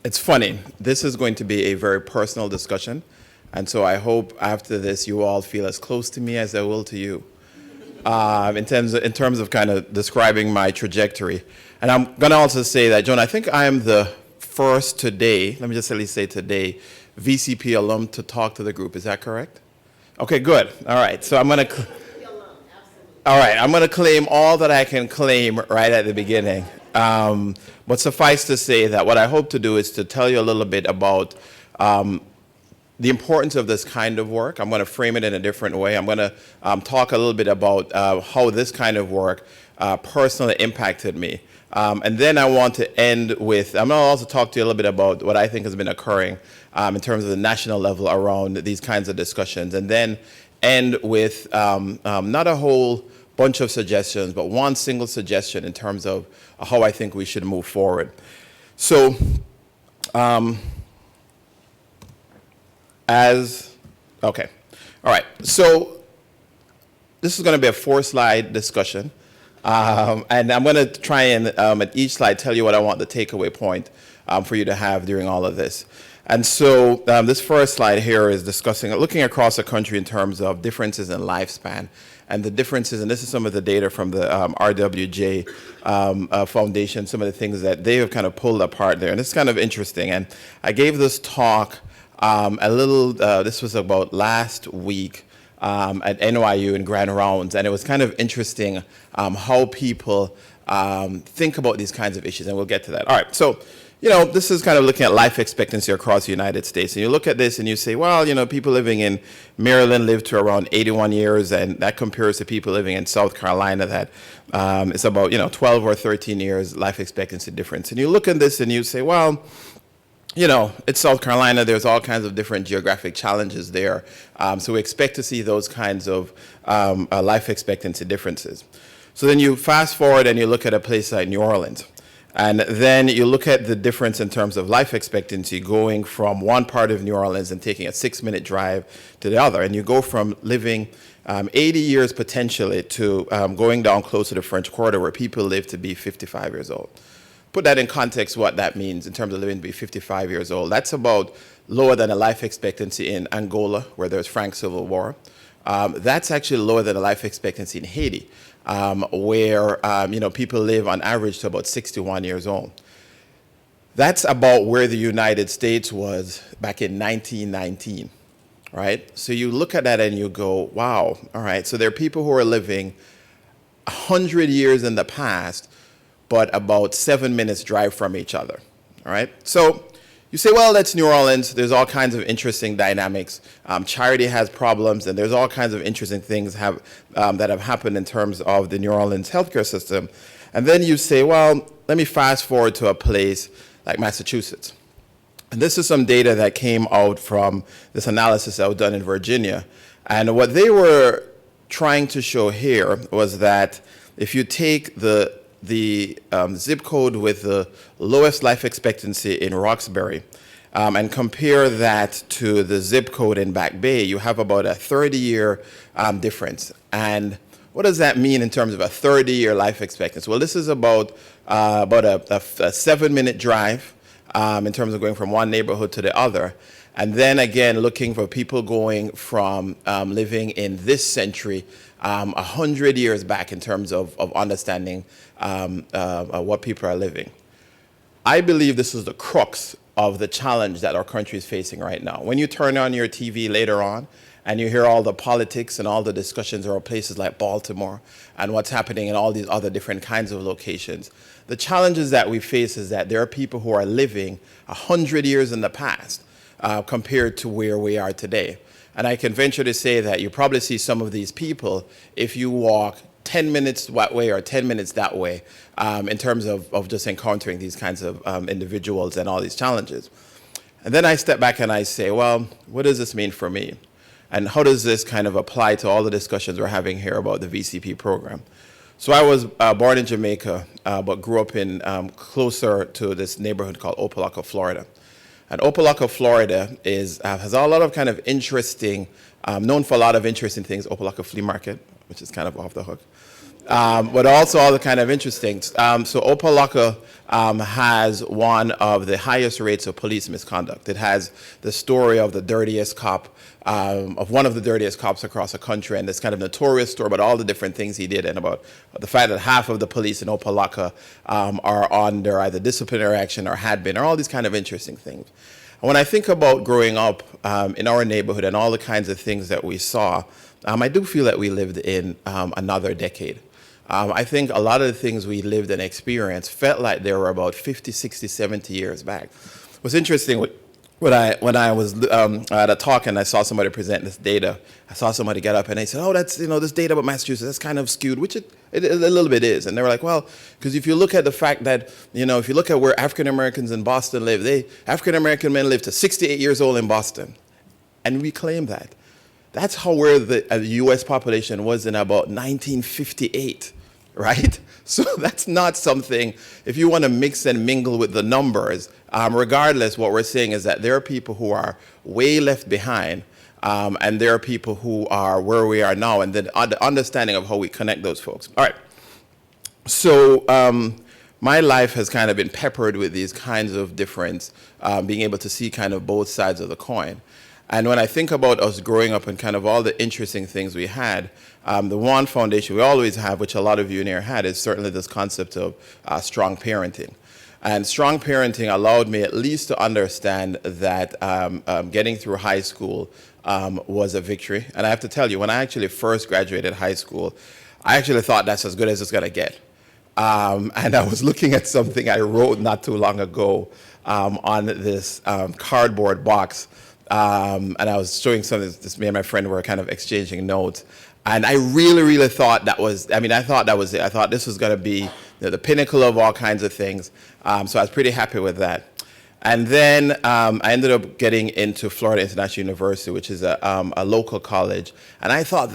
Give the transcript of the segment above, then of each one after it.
It's funny. This is going to be a very personal discussion. And so I hope after this you all feel as close to me as I will to you in terms of kind of describing my trajectory. And I'm going to also say that, Joan, I think I am the first today, let me just at least say today, VCP alum to talk to the group. Is that correct? Okay, good. All right. So I'm going to... All right, I'm going to claim all that I can claim right at the beginning. But suffice to say that what I hope to do is to tell you a little bit about the importance of this kind of work. I'm going to frame it in a different way. I'm going to talk a little bit about how this kind of work personally impacted me. And then I want to end with, I'm going to also talk to you a little bit about what I think has been occurring in terms of the national level around these kinds of discussions. And then end with not a whole bunch of suggestions, but one single suggestion in terms of how I think we should move forward. So, okay. All right. So this is going to be a 4-slide discussion. And I'm going to try and at each slide tell you what I want the takeaway point for you to have during all of this. And so this first slide here is looking across the country in terms of differences in lifespan and the differences, and this is some of the data from the RWJ Foundation, some of the things that they have kind of pulled apart there. And it's kind of interesting. And I gave this talk this was about last week at NYU in Grand Rounds, and it was kind of interesting how people think about these kinds of issues, and we'll get to that. All right, so, this is kind of looking at life expectancy across the United States, and you look at this and you say, well, people living in Maryland live to around 81 years, and that compares to people living in South Carolina that it's about, 12 or 13 years life expectancy difference. And you look at this and you say, well, it's South Carolina. There's all kinds of different geographic challenges there. So we expect to see those kinds of life expectancy differences. So then you fast forward and you look at a place like New Orleans. And then you look at the difference in terms of life expectancy going from one part of New Orleans and taking a 6-minute drive to the other. And you go from living 80 years potentially to going down close to the French Quarter where people live to be 55 years old. Put that in context, what that means in terms of living to be 55 years old. That's about lower than a life expectancy in Angola, where there's frank civil war. That's actually lower than a life expectancy in Haiti, where people live on average to about 61 years old. That's about where the United States was back in 1919, right? So you look at that and you go, wow, all right. So there are people who are living 100 years in the past, but about 7 minutes drive from each other, all right? So you say, well, that's New Orleans. There's all kinds of interesting dynamics. Charity has problems, and there's all kinds of interesting things that have happened in terms of the New Orleans healthcare system. And then you say, well, let me fast forward to a place like Massachusetts. And this is some data that came out from this analysis that was done in Virginia. And what they were trying to show here was that if you take the zip code with the lowest life expectancy in Roxbury and compare that to the zip code in Back Bay, you have about a 30-year difference. And what does that mean in terms of a 30-year life expectancy? Well, this is about a 7-minute drive in terms of going from one neighborhood to the other. And then again, looking for people going from living in this century 100 years back in terms of understanding what people are living. I believe this is the crux of the challenge that our country is facing right now. When you turn on your TV later on and you hear all the politics and all the discussions around places like Baltimore and what's happening in all these other different kinds of locations, the challenges that we face is that there are people who are living 100 years in the past compared to where we are today. And I can venture to say that you probably see some of these people if you walk 10 minutes that way or 10 minutes that way in terms of just encountering these kinds of individuals and all these challenges. And then I step back and I say, well, what does this mean for me? And how does this kind of apply to all the discussions we're having here about the VCP program? So I was born in Jamaica, but grew up in closer to this neighborhood called Opelika, Florida. And Opelika, Florida has a lot of kind of interesting, known for a lot of interesting things, Opelika Flea Market, which is kind of off the hook. but also all the kind of interesting. So Opalaka has one of the highest rates of police misconduct. It has the story of the dirtiest cop, of one of the dirtiest cops across the country, and this kind of notorious story about all the different things he did, and about the fact that half of the police in Opalaka are under either disciplinary action or had been, or all these kind of interesting things. And when I think about growing up in our neighborhood and all the kinds of things that we saw, I do feel that we lived in another decade. I think a lot of the things we lived and experienced felt like they were about 50, 60, 70 years back. What's interesting, when I was at a talk and I saw somebody present this data, I saw somebody get up and they said, oh, that's, this data about Massachusetts, that's kind of skewed, which it a little bit is. And they were like, well, because if you look at the fact that, if you look at where African Americans in Boston live, African American men live to 68 years old in Boston. And we claim that. That's how where the U.S. population was in about 1958, right? So that's not something, if you want to mix and mingle with the numbers, regardless, what we're saying is that there are people who are way left behind, and there are people who are where we are now, and then the understanding of how we connect those folks. All right. So my life has kind of been peppered with these kinds of difference, being able to see kind of both sides of the coin. And when I think about us growing up and kind of all the interesting things we had, the one foundation we always have, which a lot of you in here had, is certainly this concept of strong parenting. And strong parenting allowed me at least to understand that getting through high school was a victory. And I have to tell you, when I actually first graduated high school, I actually thought that's as good as it's going to get. And I was looking at something I wrote not too long ago on this cardboard box. And I was showing something, this me and my friend were kind of exchanging notes. And I really, really thought that was, I thought that was it. I thought this was going to be the pinnacle of all kinds of things. So I was pretty happy with that. And then I ended up getting into Florida International University, which is a local college. And I thought,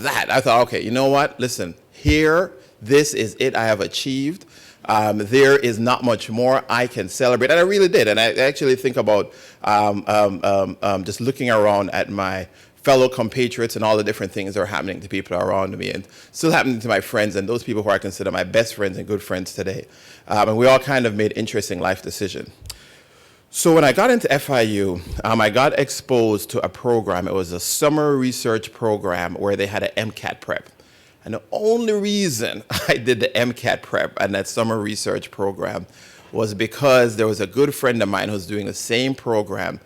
okay, you know what? Listen, here, this is it I have achieved. There is not much more I can celebrate, and I really did. And I actually think about just looking around at my fellow compatriots and all the different things that are happening to people around me, and still happening to my friends and those people who I consider my best friends and good friends today. And we all kind of made interesting life decisions. So when I got into FIU, I got exposed to a program. It was a summer research program where they had an MCAT prep. And the only reason I did the MCAT prep and that summer research program was because there was a good friend of mine who was doing the same program,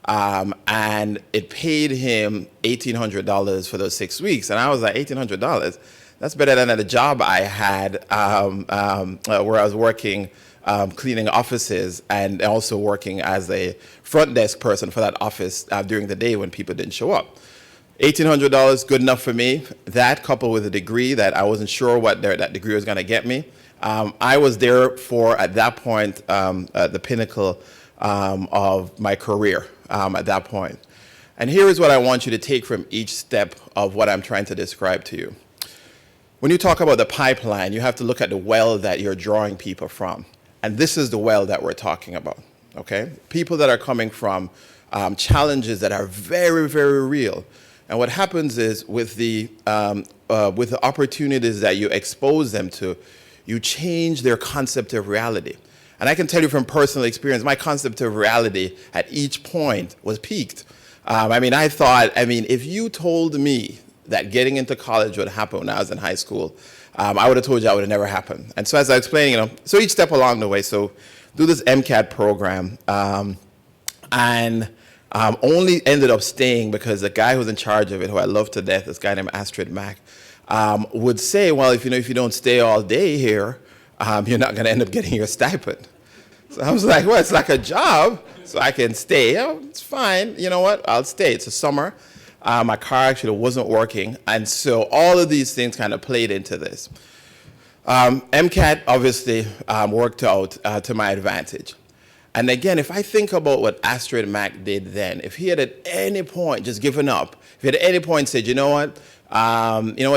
and it paid him $1,800 for those 6 weeks. And I was like, $1,800? That's better than at the job I had where I was working cleaning offices and also working as a front desk person for that office during the day when people didn't show up. $1,800, good enough for me. That coupled with a degree that I wasn't sure what that degree was going to get me. I was there for, at that point, the pinnacle of my career at that point. And here is what I want you to take from each step of what I'm trying to describe to you. When you talk about the pipeline, you have to look at the well that you're drawing people from. And this is the well that we're talking about, okay? People that are coming from challenges that are very, very real. And what happens is with the opportunities that you expose them to, you change their concept of reality. And I can tell you from personal experience, my concept of reality at each point was peaked. I thought, if you told me that getting into college would happen when I was in high school, I would have told you that would have never happened. And so as I was explaining, so each step along the way, so do this MCAT program, only ended up staying because the guy who was in charge of it, who I love to death, this guy named Astrid Mack, would say, well, if you don't stay all day here, you're not going to end up getting your stipend. So I was like, well, it's like a job, so I can stay. Oh, it's fine. You know what? I'll stay. It's a summer. My car actually wasn't working, and so all of these things kind of played into this. MCAT obviously worked out to my advantage. And again, if I think about what Astrid Mack did then, if he had at any point just given up, if he had at any point said, you know what,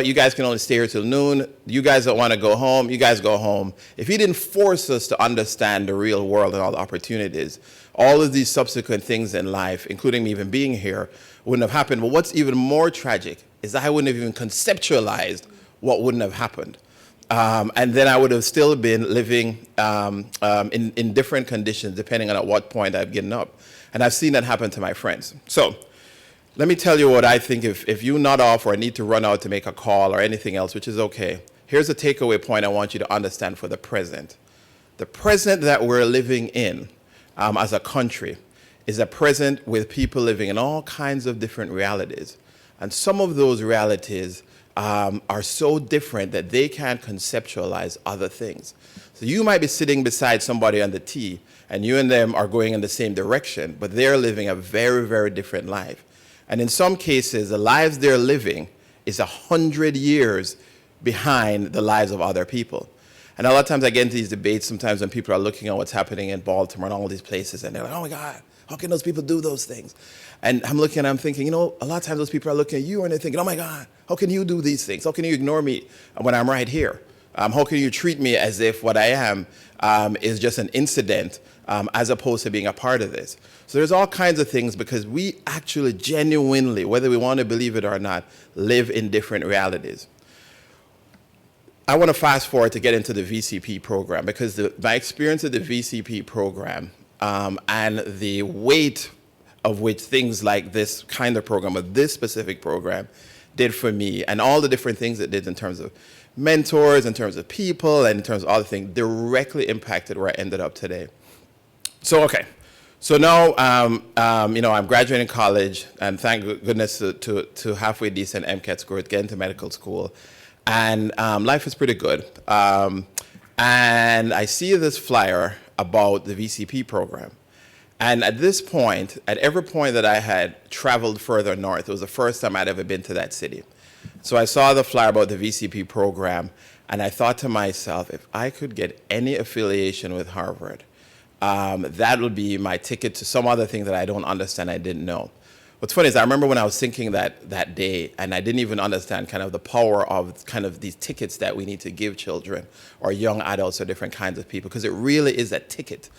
you guys can only stay here till noon, you guys don't want to go home, you guys go home. If he didn't force us to understand the real world and all the opportunities, all of these subsequent things in life, including me even being here, wouldn't have happened. But what's even more tragic is I wouldn't have even conceptualized what wouldn't have happened. And then I would have still been living in different conditions depending on at what point I've given up. And I've seen that happen to my friends. So let me tell you what I think if you nod off or need to run out to make a call or anything else, which is okay. Here's a takeaway point I want you to understand for the present. The present that we're living in as a country is a present with people living in all kinds of different realities. And some of those realities are so different that they can't conceptualize other things. So you might be sitting beside somebody on the T, and you and them are going in the same direction, but they're living a very, very different life. And in some cases, the lives they're living is 100 years behind the lives of other people. And a lot of times I get into these debates sometimes when people are looking at what's happening in Baltimore and all these places, and they're like, oh my God, how can those people do those things? And I'm looking and I'm thinking, you know, a lot of times those people are looking at you and they're thinking, oh my God, how can you do these things? How can you ignore me when I'm right here? How can you treat me as if what I am is just an incident as opposed to being a part of this? So there's all kinds of things because we actually genuinely, whether we want to believe it or not, live in different realities. I want to fast forward to get into the VCP program because my experience of the VCP program and the weight of which things like this kind of program or this specific program did for me and all the different things it did in terms of mentors, in terms of people, and in terms of other things directly impacted where I ended up today. So, okay. So now, you know, I'm graduating college and thank goodness to halfway decent MCAT score to get into medical school. And life is pretty good. And I see this flyer about the VCP program. And at this point, at every point that I had traveled further north, it was the first time I'd ever been to that city. So I saw the flyer about the VCP program, and I thought to myself, if I could get any affiliation with Harvard, that would be my ticket to some other thing that I don't understand, I didn't know. What's funny is I remember when I was thinking that day, and I didn't even understand kind of the power of kind of these tickets that we need to give children or young adults or different kinds of people, because it really is a ticket.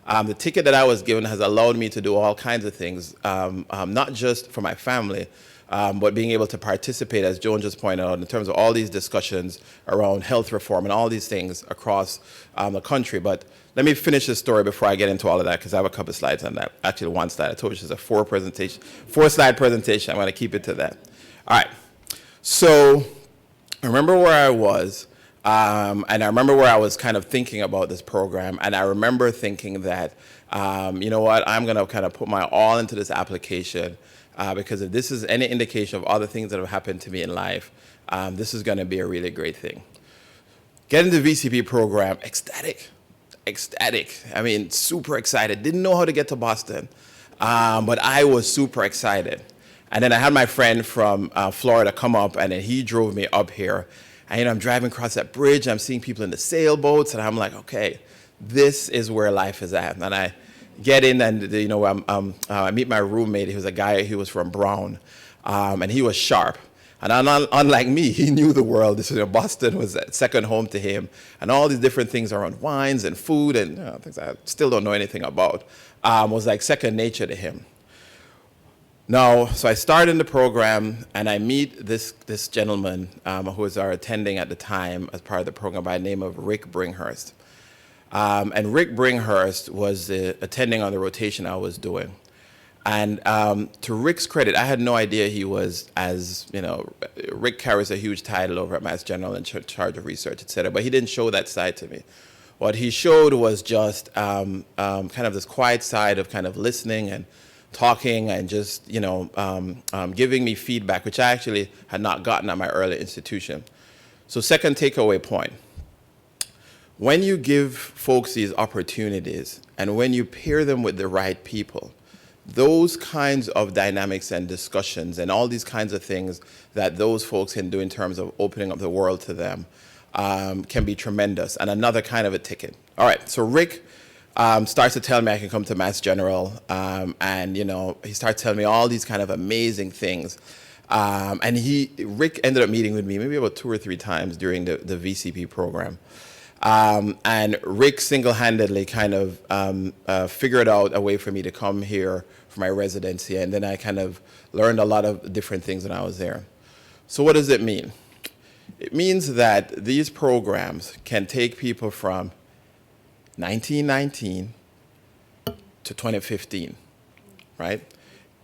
The ticket that I was given has allowed me to do all kinds of things, not just for my family, but being able to participate, as Joan just pointed out, in terms of all these discussions around health reform and all these things across the country. But let me finish this story before I get into all of that, because I have a couple of slides on that. Actually, one slide. I told you it's a four-slide presentation. I'm going to keep it to that. All right. So I remember where I was, and I remember where I was kind of thinking about this program, and I remember thinking that, you know what, I'm going to kind of put my all into this application, because if this is any indication of other things that have happened to me in life, this is going to be a really great thing. Getting the VCP program, ecstatic. I mean, super excited. Didn't know how to get to Boston, but I was super excited. And then I had my friend from Florida come up, and then he drove me up here. And, you know, I'm driving across that bridge, and I'm seeing people in the sailboats, and I'm like, okay, this is where life is at. And I get in, and, you know, I meet my roommate. He was a guy, he was from Brown, and he was sharp. And unlike me, he knew the world. This, you know, Boston was second home to him. And all these different things around wines and food and, you know, things I still don't know anything about, was like second nature to him. Now, so I start in the program, and I meet this gentleman who was our attending at the time as part of the program by the name of Rick Bringhurst. And Rick Bringhurst was attending on the rotation I was doing. And to Rick's credit, I had no idea he was, as you know, Rick carries a huge title over at Mass General in charge of research, et cetera, but he didn't show that side to me. What he showed was just kind of this quiet side of kind of listening and talking and just, you know, giving me feedback, which I actually had not gotten at my early institution. So second takeaway point. When you give folks these opportunities and when you pair them with the right people, those kinds of dynamics and discussions and all these kinds of things that those folks can do in terms of opening up the world to them can be tremendous, and another kind of a ticket. All right, so Rick starts to tell me I can come to Mass General, and, you know, he starts telling me all these kind of amazing things. And Rick ended up meeting with me maybe about 2 or 3 times during the VCP program. And Rick single-handedly kind of figured out a way for me to come here for my residency, and then I kind of learned a lot of different things when I was there. So what does it mean? It means that these programs can take people from 1919 to 2015, right?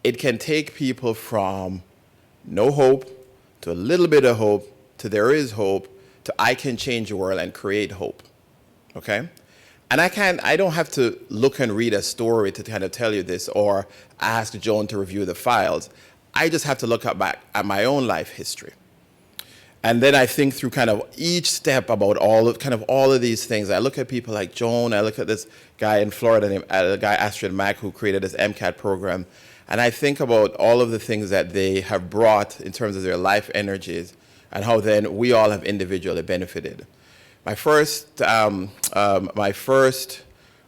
It can take people from no hope to a little bit of hope to there is hope to I can change the world and create hope, okay? And I don't have to look and read a story to kind of tell you this or ask Joan to review the files. I just have to look back at my own life history. And then I think through kind of each step about all of these things. I look at people like Joan, I look at this guy in Florida named the guy Astrid Mack who created this MCAT program, and I think about all of the things that they have brought in terms of their life energies and how then we all have individually benefited. My first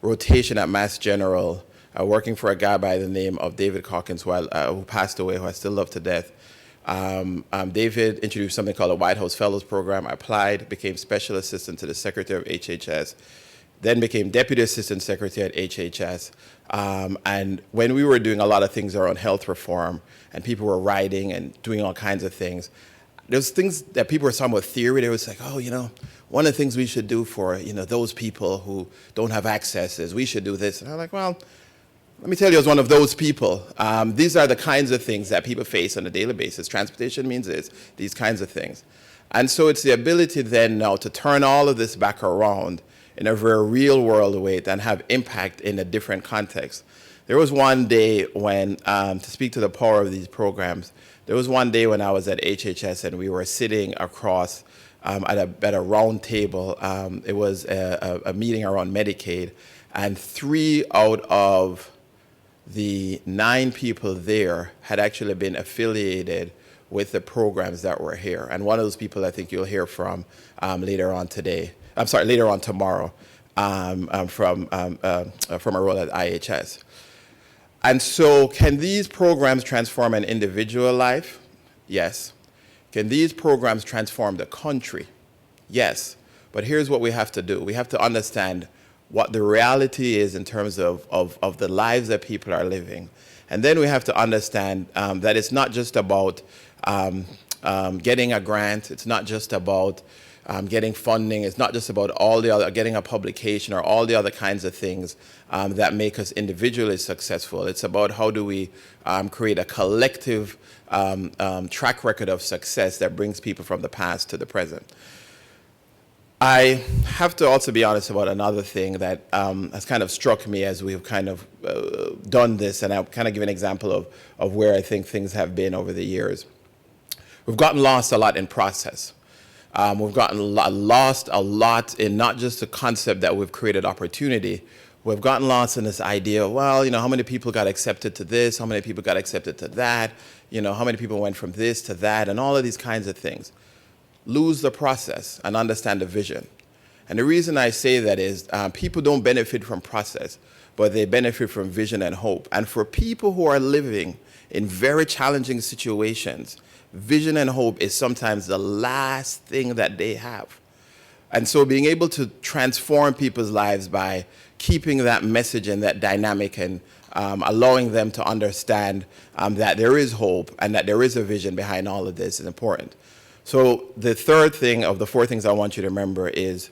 rotation at Mass General, working for a guy by the name of David Hawkins, who passed away, who I still love to death. David introduced something called a White House Fellows Program. I applied, became Special Assistant to the Secretary of HHS, then became Deputy Assistant Secretary at HHS. And when we were doing a lot of things around health reform, and people were writing and doing all kinds of things, there's things that people were talking about theory. They was like, oh, one of the things we should do for, those people who don't have access is we should do this. And I'm like, well, let me tell you as one of those people, these are the kinds of things that people face on a daily basis. Transportation means these kinds of things. And so it's the ability then now to turn all of this back around in a very real world way and have impact in a different context. There was one day when, to speak to the power of these programs, there was one day when I was at HHS and we were sitting across at a round table. It was a meeting around Medicaid, and 3 out of the 9 people there had actually been affiliated with the programs that were here. And one of those people I think you'll hear from later on tomorrow from a role at IHS. And so can these programs transform an individual life? Yes. Can these programs transform the country? Yes. But here's what we have to do. We have to understand what the reality is in terms of the lives that people are living. And then we have to understand that it's not just about getting a grant. It's not just about getting funding. It's not just about getting a publication or all the other kinds of things that make us individually successful. It's about how do we create a collective track record of success that brings people from the past to the present. I have to also be honest about another thing that has kind of struck me as we've kind of done this, and I'll kind of give an example of where I think things have been over the years. We've gotten lost a lot in process. We've gotten lost a lot in not just the concept that we've created opportunity. We've gotten lost in this idea of, well, how many people got accepted to this, how many people got accepted to that, how many people went from this to that, and all of these kinds of things. Lose the process and understand the vision. And the reason I say that is people don't benefit from process, but they benefit from vision and hope. And for people who are living in very challenging situations, vision and hope is sometimes the last thing that they have. And so being able to transform people's lives by keeping that message and that dynamic and allowing them to understand that there is hope and that there is a vision behind all of this is important. So the third thing of the 4 things I want you to remember is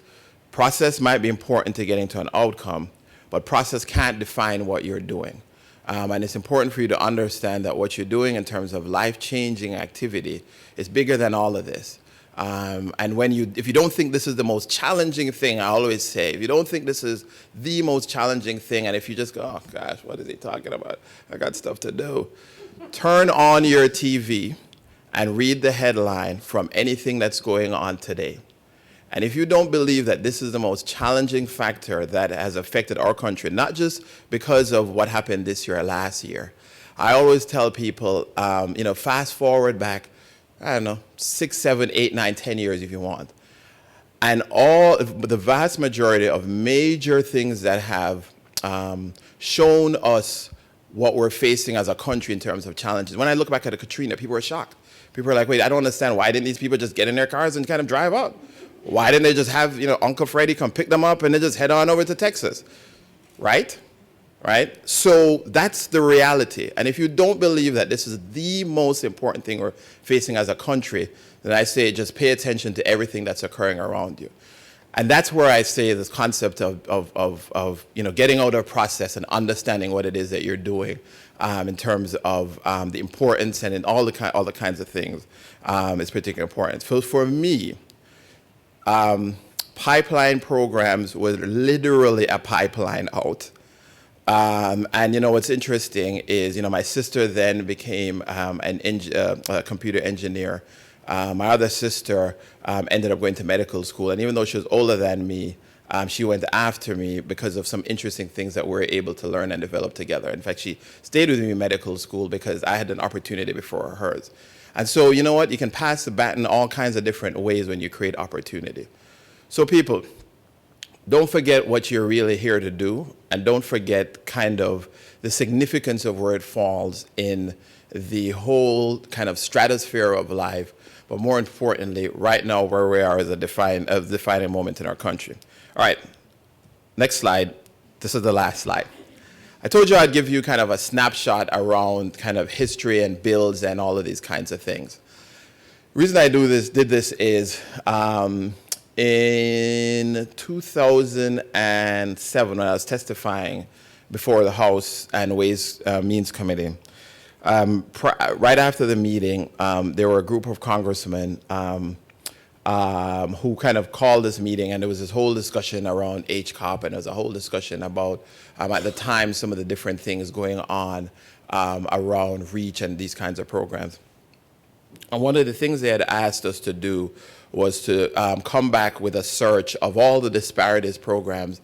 process might be important to getting to an outcome, but process can't define what you're doing. And it's important for you to understand that what you're doing in terms of life-changing activity is bigger than all of this. And if you don't think this is the most challenging thing, I always say, if you don't think this is the most challenging thing, and if you just go, oh gosh, what is he talking about? I got stuff to do. Turn on your TV and read the headline from anything that's going on today. And if you don't believe that this is the most challenging factor that has affected our country, not just because of what happened this year or last year, I always tell people, fast forward back, 6, 7, 8, 9, 10 years if you want. And the vast majority of major things that have shown us what we're facing as a country in terms of challenges. When I look back at Katrina, people were shocked. People are like, wait, I don't understand. Why didn't these people just get in their cars and kind of drive out? Why didn't they just have, Uncle Freddie come pick them up and then just head on over to Texas, right? right? So that's the reality. And if you don't believe that this is the most important thing we're facing as a country, then I say just pay attention to everything that's occurring around you. And that's where I say this concept of getting out of process and understanding what it is that you're doing in terms of the importance and in all the kinds of things is particularly important. So for me, pipeline programs were literally a pipeline out. And what's interesting is my sister then became a computer engineer. My other sister ended up going to medical school, and even though she was older than me, she went after me because of some interesting things that we were able to learn and develop together. In fact, she stayed with me in medical school because I had an opportunity before hers. And so, you know what? You can pass the baton all kinds of different ways when you create opportunity. So people, don't forget what you're really here to do, and don't forget kind of the significance of where it falls in the whole kind of stratosphere of life, but more importantly, right now where we are as a defining moment in our country. All right, next slide. This is the last slide. I told you I'd give you kind of a snapshot around kind of history and builds and all of these kinds of things. The reason I did this is in 2007, when I was testifying before the House and Ways Means Committee, right after the meeting, there were a group of congressmen who kind of called this meeting, and there was this whole discussion around HCOP, and there was a whole discussion about, at the time, some of the different things going on around REACH and these kinds of programs. And one of the things they had asked us to do was to come back with a search of all the disparities programs,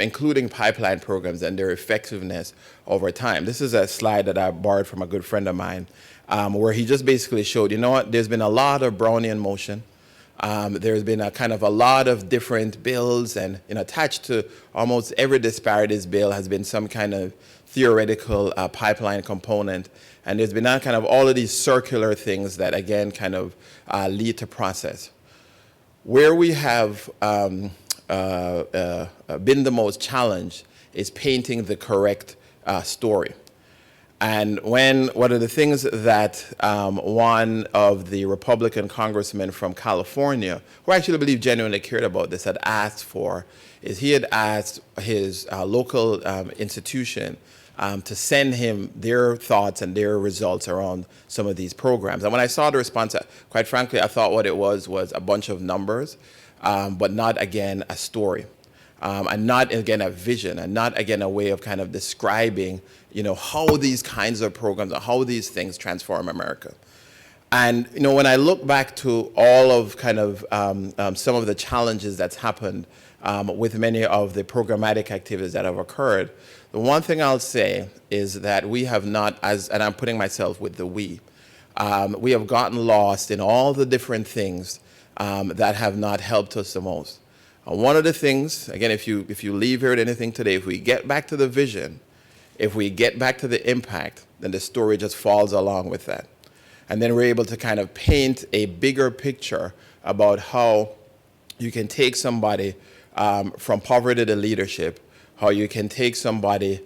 including pipeline programs and their effectiveness over time. This is a slide that I borrowed from a good friend of mine, where he just basically showed, there's been a lot of Brownian motion. There's been a lot of different bills, and attached to almost every disparities bill has been some kind of theoretical pipeline component. And there's been kind of all of these circular things that, again, kind of lead to process. Where we have been the most challenged is painting the correct story. And one of the things that one of the Republican congressmen from California, who I actually believe genuinely cared about this, had asked for, is he had asked his local institution to send him their thoughts and their results around some of these programs. And when I saw the response, quite frankly, I thought what it was a bunch of numbers, but not, again, a story. And not, again, a vision, and not, again, a way of kind of describing, how these kinds of programs, or how these things transform America. And, when I look back to all of kind of some of the challenges that's happened with many of the programmatic activities that have occurred, the one thing I'll say is that we have not, and I'm putting myself with the we have gotten lost in all the different things that have not helped us the most. One of the things, again, if you leave here with anything today, if we get back to the vision, if we get back to the impact, then the story just falls along with that. And then we're able to kind of paint a bigger picture about how you can take somebody from poverty to leadership, how you can take somebody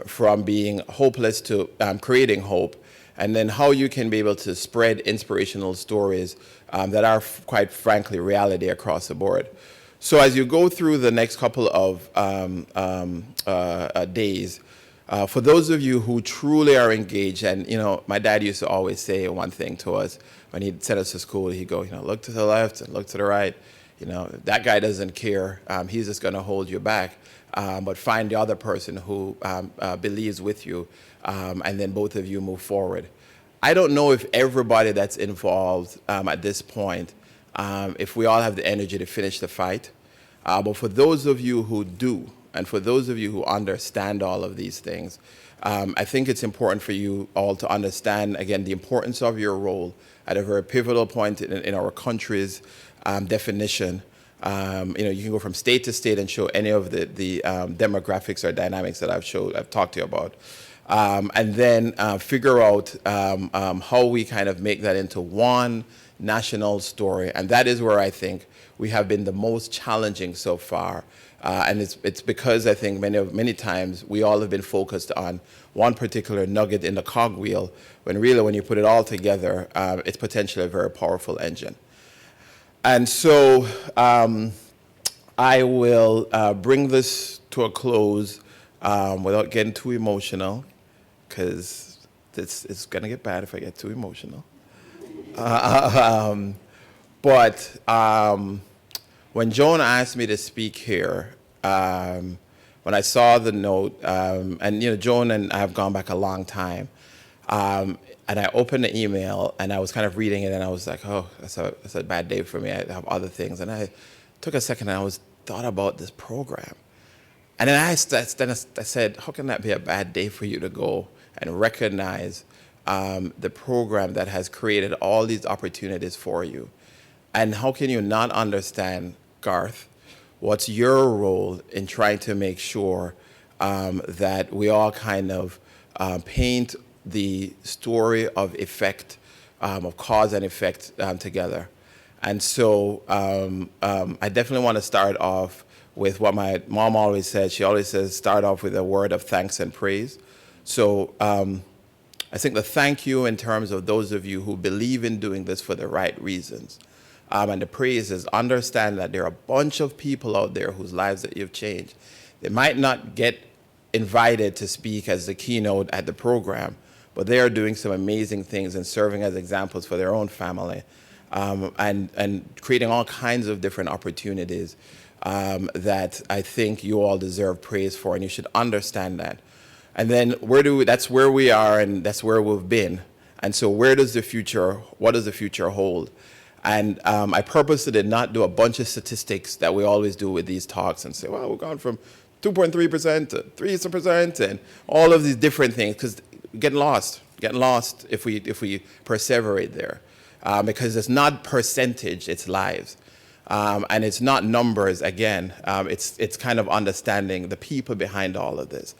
from being hopeless to creating hope, and then how you can be able to spread inspirational stories that are, quite frankly, reality across the board. So as you go through the next couple of days, for those of you who truly are engaged, and my dad used to always say one thing to us when he'd send us to school, he'd go, look to the left and look to the right. That guy doesn't care. He's just going to hold you back. But find the other person who believes with you, and then both of you move forward. I don't know if everybody that's involved at this point, if we all have the energy to finish the fight. But for those of you who do, and for those of you who understand all of these things, I think it's important for you all to understand, again, the importance of your role at a very pivotal point in our country's definition. You can go from state to state and show any of the demographics or dynamics that I've talked to you about. And then figure out how we kind of make that into one national story. And that is where I think we have been the most challenging so far And it's because I think many times we all have been focused on one particular nugget in the cogwheel, when really when you put it all together, it's potentially a very powerful engine. And so I will bring this to a close without getting too emotional, because it's going to get bad if I get too emotional. But when Joan asked me to speak here, when I saw the note, and Joan and I have gone back a long time, and I opened the email and I was kind of reading it and I was like, oh, that's a bad day for me. I have other things. And I took a second and I thought about this program. And then I said, how can that be a bad day for you to go and recognize the program that has created all these opportunities for you? And how can you not understand, Garth, what's your role in trying to make sure that we all kind of paint the story of effect, of cause and effect together? And so I definitely want to start off with what my mom always said. She always says, start off with a word of thanks and praise. So I think the thank you in terms of those of you who believe in doing this for the right reasons. And the praise is understand that there are a bunch of people out there whose lives that you've changed. They might not get invited to speak as the keynote at the program, but they are doing some amazing things and serving as examples for their own family, and creating all kinds of different opportunities that I think you all deserve praise for, and you should understand that. And then that's where we are, and that's where we've been. And so what does the future hold? And I purposely did not do a bunch of statistics that we always do with these talks and say, well, we've gone from 2.3% to 3% and all of these different things, because getting lost if we perseverate there, because it's not percentage, it's lives. And it's not numbers, again, it's kind of understanding the people behind all of this.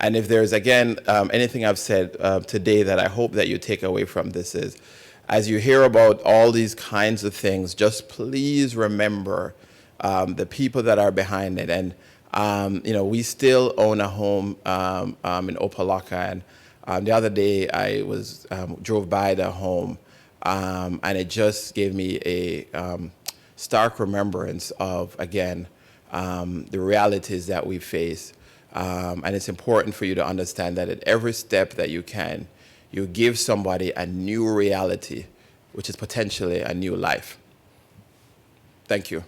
And if there's, again, anything I've said today that I hope that you take away from this is, as you hear about all these kinds of things, just please remember the people that are behind it. And, we still own a home in Opalaka. And the other day I drove by the home, and it just gave me a stark remembrance of, again, the realities that we face. And it's important for you to understand that at every step that you can, you give somebody a new reality, which is potentially a new life. Thank you.